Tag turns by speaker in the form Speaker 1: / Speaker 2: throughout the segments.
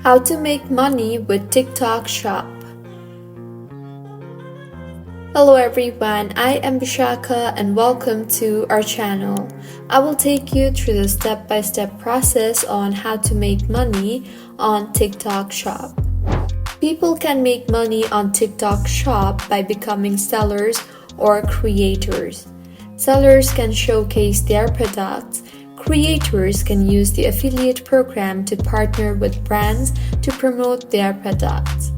Speaker 1: How to make money with TikTok Shop. Hello everyone, I am Bishaka and welcome to our channel. I will take you through the step-by-step process on how to make money on TikTok Shop. People can make money on TikTok Shop by becoming sellers or creators. Sellers can showcase their products. Creators can use the affiliate program to partner with brands to promote their products.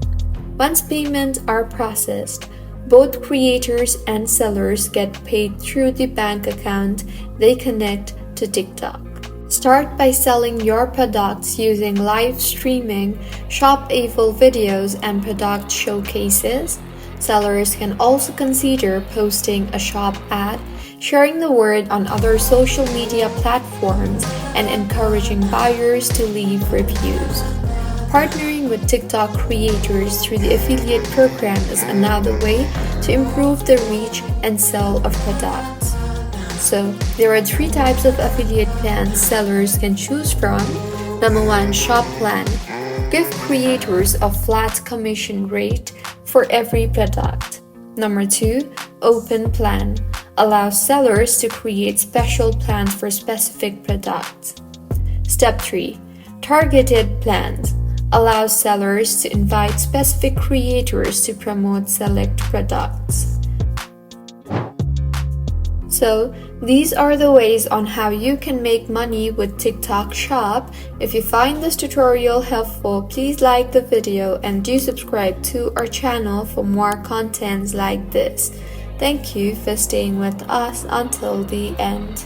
Speaker 1: Once payments are processed, both creators and sellers get paid through the bank account they connect to TikTok. Start by selling your products using live streaming, shop-able videos, and product showcases. Sellers can also consider posting a shop ad, sharing the word on other social media platforms, and encouraging buyers to leave reviews. Partnering with TikTok creators through the affiliate program is another way to improve the reach and sale of products. So, there are 3 types of affiliate plans sellers can choose from. Number 1, Shop Plan. Give creators a flat commission rate for every product. Number 2, Open Plan. Allows sellers to create special plans for specific products. Step 3, Targeted Plans. Allows sellers to invite specific creators to promote select products. So, these are the ways on how you can make money with TikTok Shop. If you find this tutorial helpful, please like the video and do subscribe to our channel for more contents like this. Thank you for staying with us until the end.